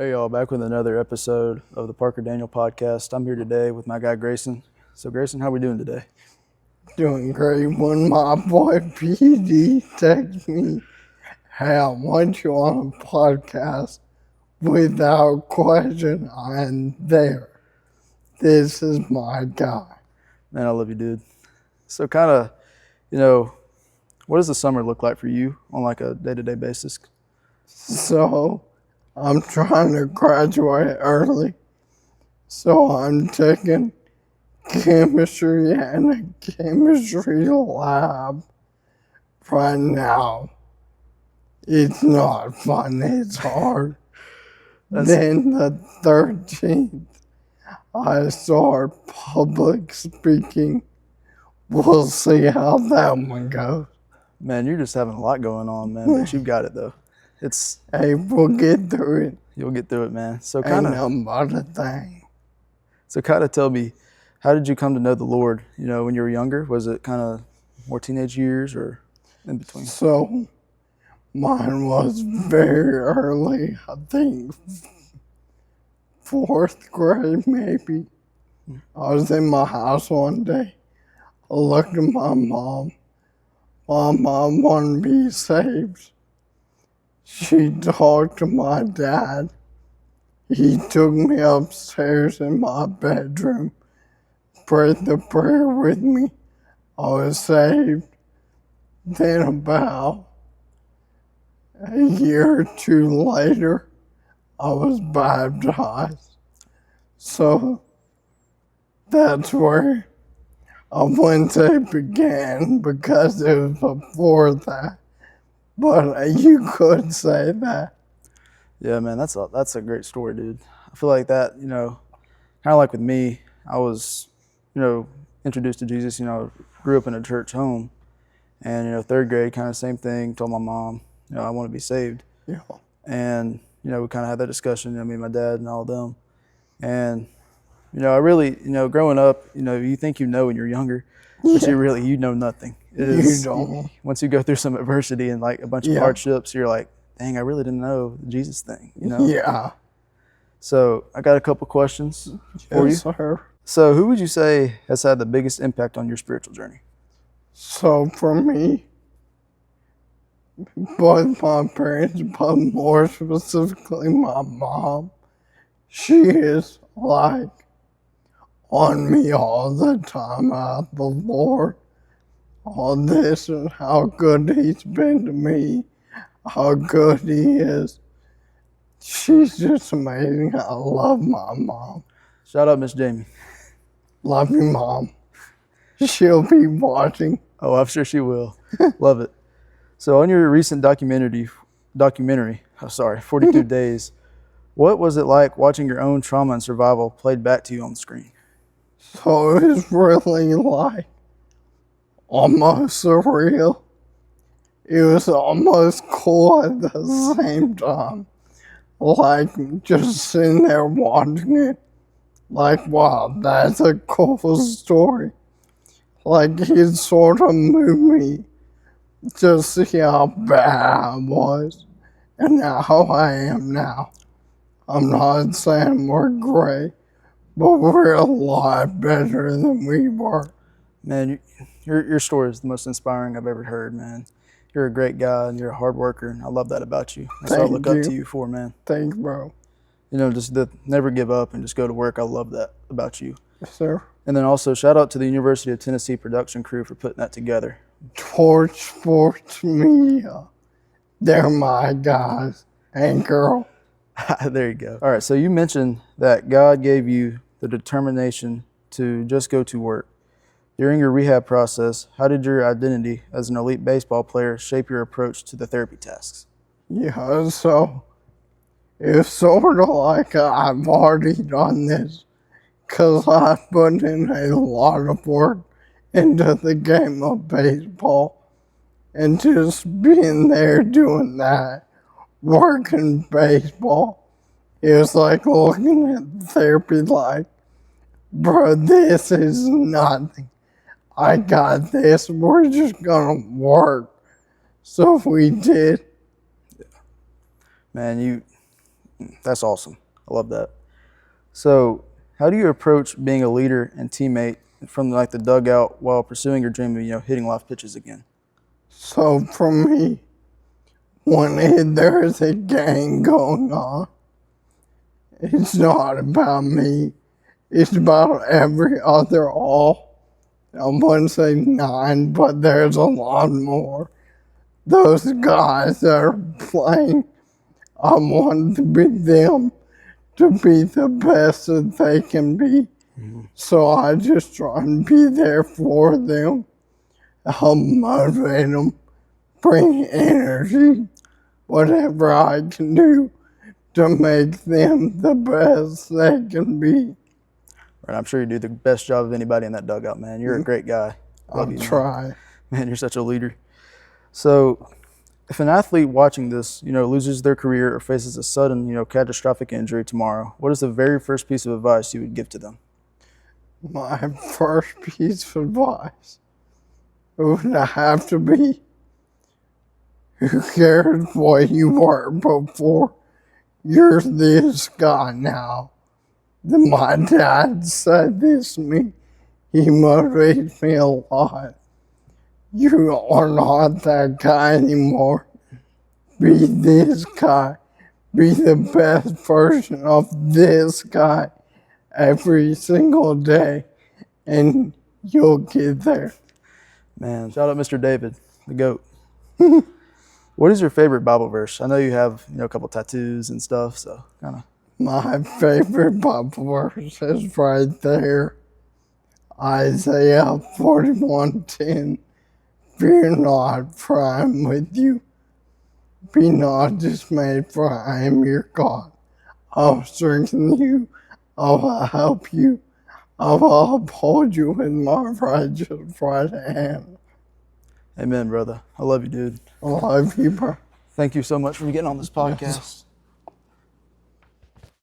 Hey y'all, back with another episode of the Parker Daniel podcast. I'm here today with my guy Grayson. So Grayson, how we doing today? Doing great when my boy PD texts me, hey, I want you on a podcast. Without question, I'm there. This is my guy. Man, I love you, dude. So kind of, what does the summer look like for you on like a day-to-day basis? So, I'm trying to graduate early. So, I'm taking chemistry and a chemistry lab right now. It's not fun, it's hard. Then the 13th, I start public speaking. We'll see how that one goes. Man, you're just having a lot going on, man, but you've got it though. Hey, we'll get through it. You'll get through it, man. So Ain't kind of nothing but a thing. tell me, how did you come to know the Lord, when you were younger? Was it kind of more teenage years or in between? So, mine was very early, I think 4th grade maybe. I was in my house one day. I looked at my mom. My mom wanted to be saved. She talked to my dad. He took me upstairs in my bedroom, prayed the prayer with me. I was saved. Then about a year or two later, I was baptized. So that's where I wouldn't say began because it was before that. But you could say that. Yeah, man, that's a great story, dude. I feel like that, kind of like with me, I was, introduced to Jesus, grew up in a church home. And, 3rd grade, kind of same thing, told my mom, I want to be saved. Yeah. And, we kind of had that discussion, me and my dad and all of them. And, I really, growing up, you think when you're younger, but you know nothing. You don't. Once you go through some adversity and like a bunch of hardships, you're like, dang, I really didn't know the Jesus thing, Yeah. So I got a couple questions for you. Sir. So who would you say has had the biggest impact on your spiritual journey? So for me, both my parents, but more specifically my mom, she is like on me all the time about the Lord, all this and how good He's been to me, how good He is. She's just amazing. I love my mom. Shout out Miss Jamie. Love you, Mom. She'll be watching. Oh, I'm sure she will. Love it. So on your recent documentary, 42 Days, what was it like watching your own trauma and survival played back to you on the screen? So it was really like almost surreal. It was almost cool at the same time. Like just sitting there watching it. Like, wow, that's a cool story. Like it sort of moved me to see how bad I was and how I am now. I'm not saying we're great, but we're a lot better than we were. Man, your story is the most inspiring I've ever heard, man. You're a great guy and you're a hard worker, and I love that about you. That's what I look up to you for, man. Thanks, bro. Just to never give up and just go to work. I love that about you. Yes, sir. And then also shout out to the University of Tennessee production crew for putting that together. Torch Sports Media. They're my guys and girl. There you go. All right, so you mentioned that God gave you the determination to just go to work. During your rehab process, how did your identity as an elite baseball player shape your approach to the therapy tasks? Yeah, so it's sort of like I've already done this because I've put in a lot of work into the game of baseball, and just being there doing that, working baseball, it was like looking at therapy like, bro, this is nothing. I got this. We're just gonna work. So we did. Man, That's awesome. I love that. So, how do you approach being a leader and teammate from like the dugout while pursuing your dream of hitting live pitches again? So for me, when there's a game going on, it's not about me. It's about every other all. I wouldn't say 9, but there's a lot more. Those guys that are playing, I want to be them to be the best that they can be. So I just try and be there for them, help motivate them, bring energy, whatever I can do to make them the best they can be. Right, I'm sure you do the best job of anybody in that dugout, man. You're a great guy. I'll try. Man, you're such a leader. So, if an athlete watching this, loses their career or faces a sudden, catastrophic injury tomorrow, what is the very first piece of advice you would give to them? My first piece of advice would have to be, who cares what you were before? You're this guy now. My dad said this to me. He motivates me a lot. You are not that guy anymore. Be this guy. Be the best version of this guy every single day, and you'll get there. Man, shout out Mr. David, the GOAT. What is your favorite Bible verse? I know you have a couple tattoos and stuff, so kind of. My favorite Bible verse is right there. Isaiah 41:10. Fear not, for I am with you. Be not dismayed, for I am your God. I'll strengthen you. I will help you. I will uphold you with my righteous right hand. Amen, brother. I love you, dude. I love you, bro. Thank you so much for getting on this podcast.